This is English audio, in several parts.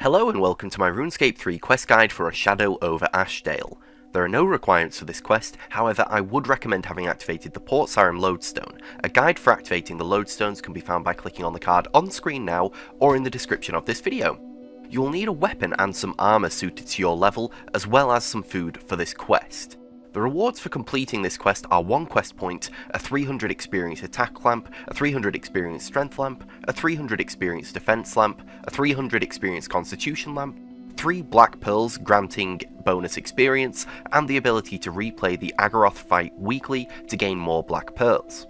Hello and welcome to my Runescape 3 quest guide for a shadow over Ashdale. There are no requirements for this quest, however I would recommend having activated the Port Siren Lodestone. A guide for activating the lodestones can be found by clicking on the card on screen now or in the description of this video. You will need a weapon and some armour suited to your level, as well as some food for this quest. The rewards for completing this quest are 1 quest point, a 300 experience attack lamp, a 300 experience strength lamp, a 300 experience defense lamp, a 300 experience constitution lamp, 3 black pearls granting bonus experience, and the ability to replay the Agoroth fight weekly to gain more black pearls.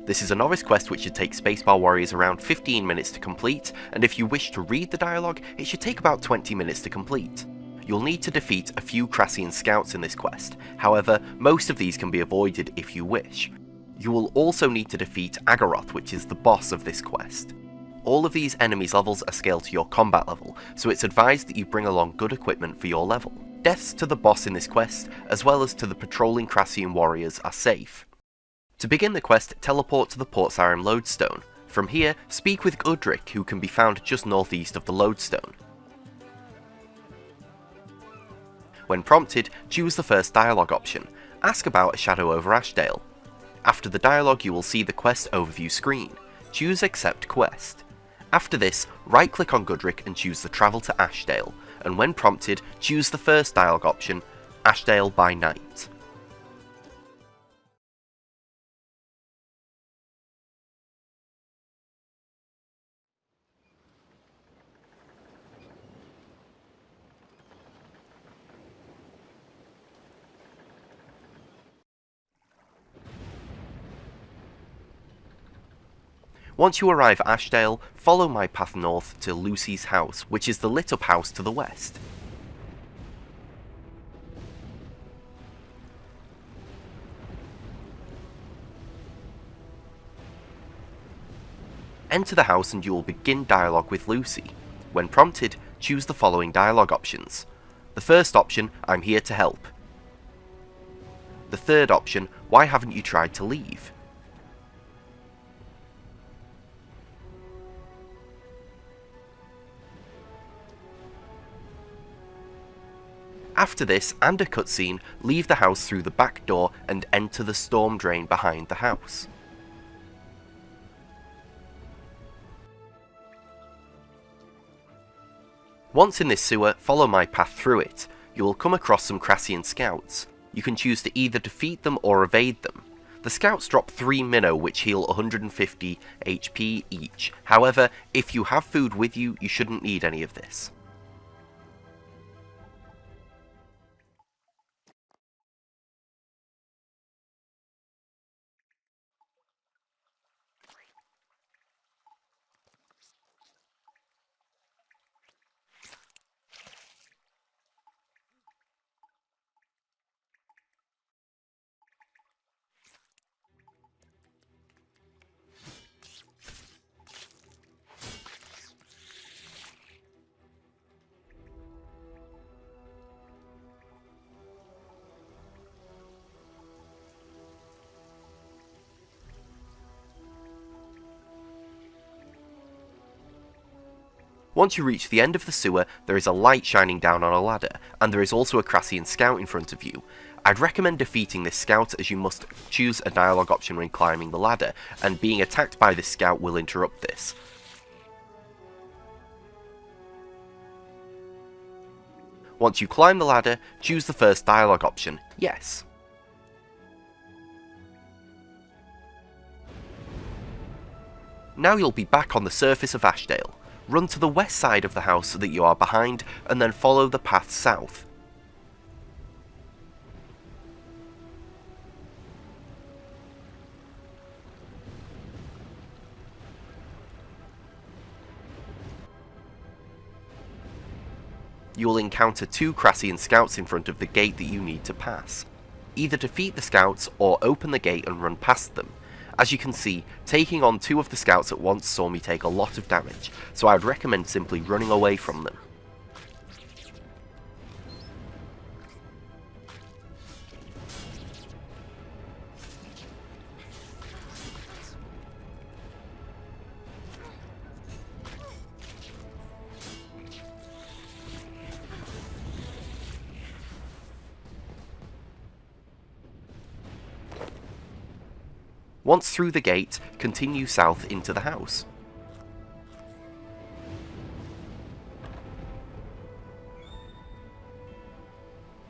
This is a novice quest which should take Spacebar Warriors around 15 minutes to complete, and if you wish to read the dialogue, it should take about 20 minutes to complete. You'll need to defeat a few Crassian scouts in this quest, however, most of these can be avoided if you wish. You will also need to defeat Agoroth, which is the boss of this quest. All of these enemies' levels are scaled to your combat level, so it's advised that you bring along good equipment for your level. Deaths to the boss in this quest, as well as to the patrolling Crassian warriors, are safe. To begin the quest, teleport to the Port Siren Lodestone. From here, speak with Udric, who can be found just northeast of the Lodestone. When prompted, choose the first dialogue option. Ask about a shadow over Ashdale. After the dialogue, you will see the quest overview screen. Choose Accept Quest. After this, right-click on Godric and choose the Travel to Ashdale, and when prompted, choose the first dialogue option, Ashdale by Night. Once you arrive at Ashdale, follow my path north to Lucy's house, which is the lit up house to the west. Enter the house and you will begin dialogue with Lucy. When prompted, choose the following dialogue options. The first option, I'm here to help. The third option, why haven't you tried to leave? After this, and a cutscene, leave the house through the back door and enter the storm drain behind the house. Once in this sewer, follow my path through it. You will come across some Crassian scouts. You can choose to either defeat them or evade them. The scouts drop 3 minnow which heal 150 HP each. However, if you have food with you, you shouldn't need any of this. Once you reach the end of the sewer, there is a light shining down on a ladder, and there is also a Crassian scout in front of you. I'd recommend defeating this scout as you must choose a dialogue option when climbing the ladder, and being attacked by this scout will interrupt this. Once you climb the ladder, choose the first dialogue option, Yes. Now you'll be back on the surface of Ashdale. Run to the west side of the house that you are behind, and then follow the path south. You will encounter 2 Crassian scouts in front of the gate that you need to pass. Either defeat the scouts or open the gate and run past them. As you can see, taking on 2 of the scouts at once saw me take a lot of damage, so I would recommend simply running away from them. Once through the gate, continue south into the house.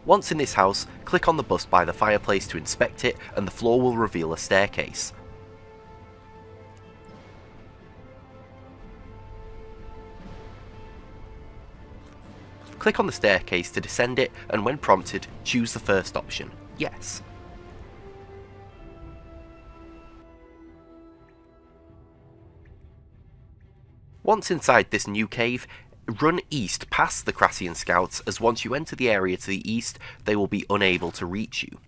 Once in this house, click on the bust by the fireplace to inspect it, and the floor will reveal a staircase. Click on the staircase to descend it, and when prompted, choose the first option, yes. Once inside this new cave, run east past the Crassian scouts, as once you enter the area to the east, they will be unable to reach you.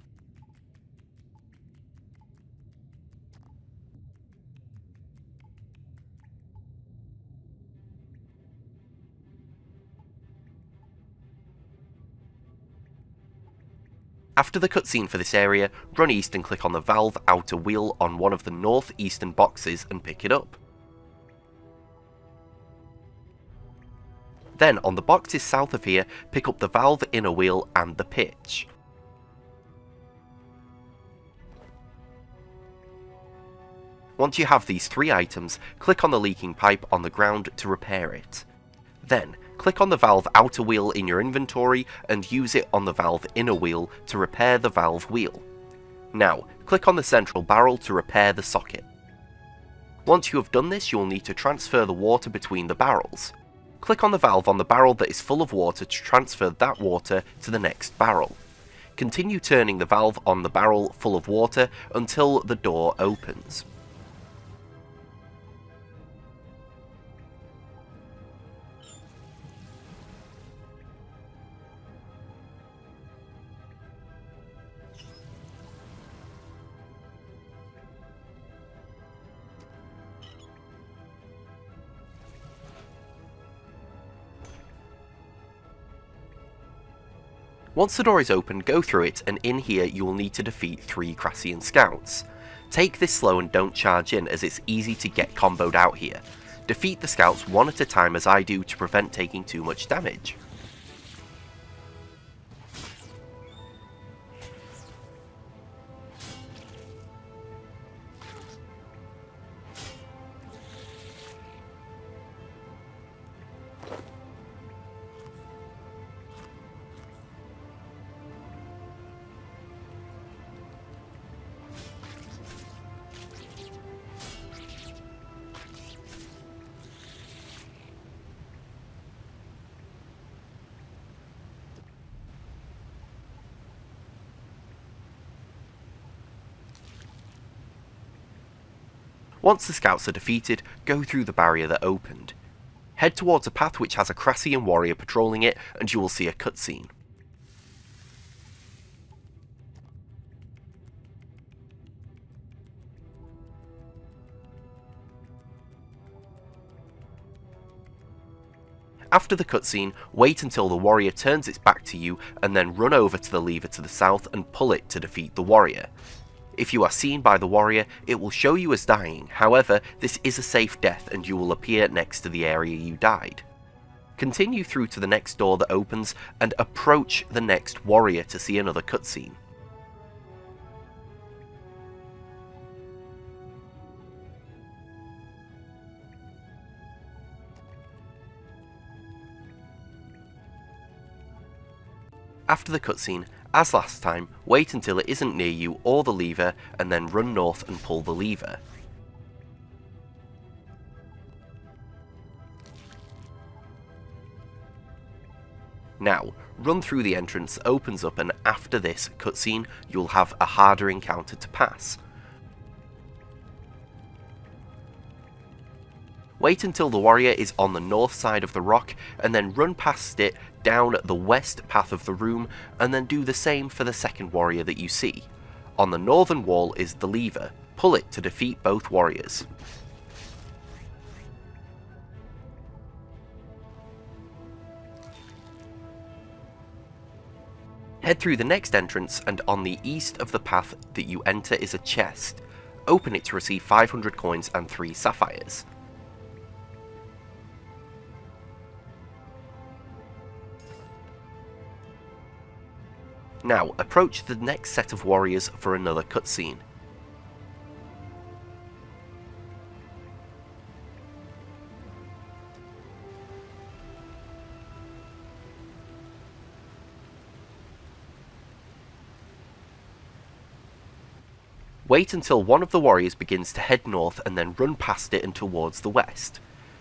After the cutscene for this area, run east and click on the valve outer wheel on one of the northeastern boxes and pick it up. Then, on the boxes south of here, pick up the valve inner wheel and the pitch. Once you have these three items, click on the leaking pipe on the ground to repair it. Then, click on the valve outer wheel in your inventory and use it on the valve inner wheel to repair the valve wheel. Now, click on the central barrel to repair the socket. Once you have done this, you will need to transfer the water between the barrels. Click on the valve on the barrel that is full of water to transfer that water to the next barrel. Continue turning the valve on the barrel full of water until the door opens. Once the door is open, go through it, and in here you will need to defeat 3 Crassian scouts. Take this slow and don't charge in, as it's easy to get comboed out here. Defeat the scouts one at a time as I do to prevent taking too much damage. Once the scouts are defeated, go through the barrier that opened. Head towards a path which has a Crassian warrior patrolling it, and you will see a cutscene. After the cutscene, wait until the warrior turns its back to you, and then run over to the lever to the south and pull it to defeat the warrior. If you are seen by the warrior, it will show you as dying, however, this is a safe death and you will appear next to the area you died. Continue through to the next door that opens, and approach the next warrior to see another cutscene. After the cutscene, as last time, wait until it isn't near you or the lever, and then run north and pull the lever. Now, run through the entrance that opens up, and after this cutscene, you'll have a harder encounter to pass. Wait until the warrior is on the north side of the rock, and then run past it down the west path of the room, and then do the same for the second warrior that you see. On the northern wall is the lever. Pull it to defeat both warriors. Head through the next entrance, and on the east of the path that you enter is a chest. Open it to receive 500 coins and 3 sapphires. Now, approach the next set of warriors for another cutscene. Wait until one of the warriors begins to head north and then run past it and towards the west.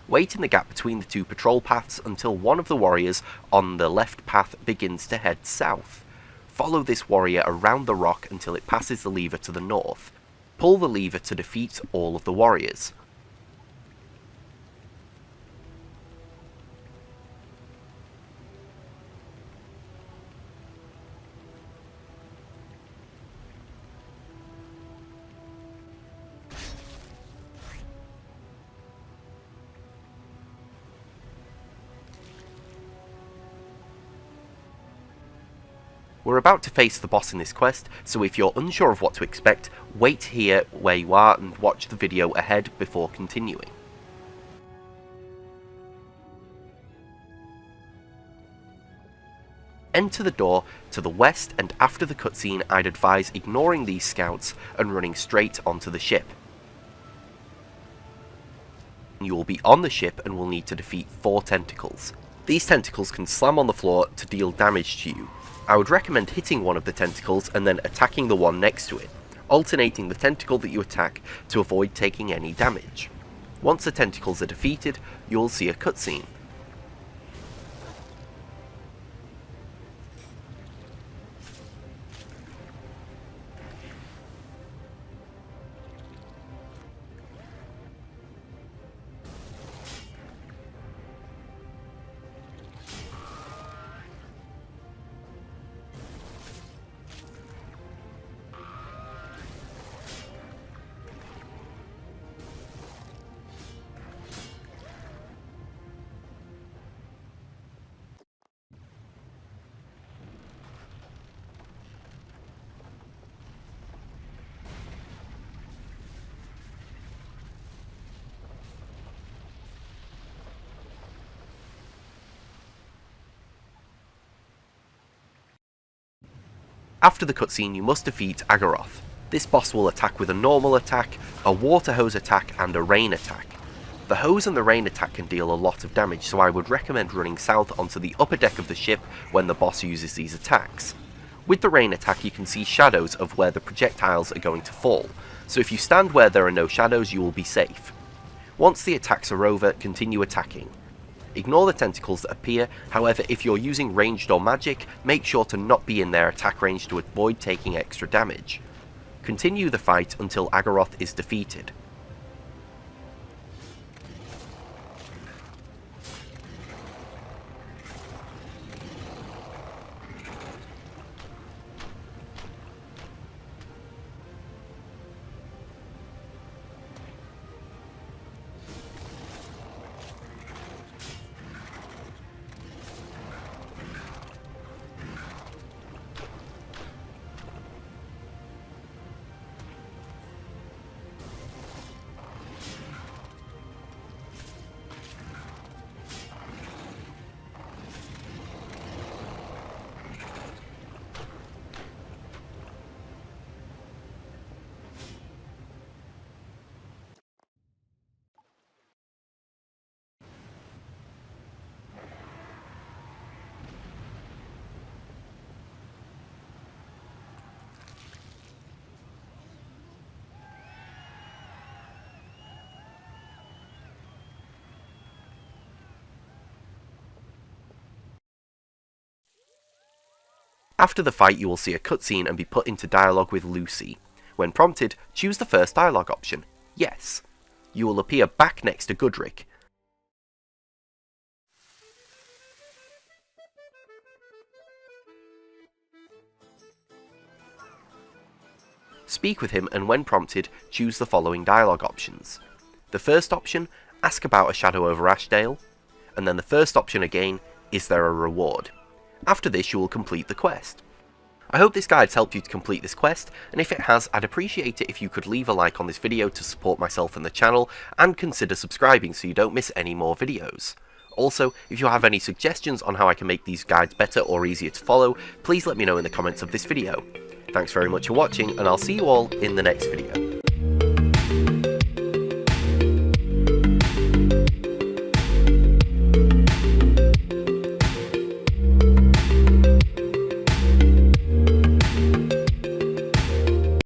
Wait in the gap between the two patrol paths until one of the warriors on the left path begins to head south. Follow this warrior around the rock until it passes the lever to the north. Pull the lever to defeat all of the warriors. We're about to face the boss in this quest, so if you're unsure of what to expect, wait here where you are and watch the video ahead before continuing. Enter the door to the west, and after the cutscene I'd advise ignoring these scouts and running straight onto the ship. You will be on the ship and will need to defeat 4 tentacles. These tentacles can slam on the floor to deal damage to you. I would recommend hitting one of the tentacles and then attacking the one next to it, alternating the tentacle that you attack to avoid taking any damage. Once the tentacles are defeated, you'll see a cutscene. After the cutscene you must defeat Agoroth. This boss will attack with a normal attack, a water hose attack and a rain attack. The hose and the rain attack can deal a lot of damage, so I would recommend running south onto the upper deck of the ship when the boss uses these attacks. With the rain attack you can see shadows of where the projectiles are going to fall, so if you stand where there are no shadows you will be safe. Once the attacks are over, continue attacking. Ignore the tentacles that appear, however if you're using ranged or magic, make sure to not be in their attack range to avoid taking extra damage. Continue the fight until Agoroth is defeated. After the fight you will see a cutscene and be put into dialogue with Lucy. When prompted, choose the first dialogue option, yes. You will appear back next to Godric. Speak with him and when prompted, choose the following dialogue options. The first option, ask about a shadow over Ashdale, and then the first option again, is there a reward? After this you will complete the quest. I hope this guide's helped you to complete this quest, and if it has, I'd appreciate it if you could leave a like on this video to support myself and the channel, and consider subscribing so you don't miss any more videos. Also, if you have any suggestions on how I can make these guides better or easier to follow, please let me know in the comments of this video. Thanks very much for watching, and I'll see you all in the next video.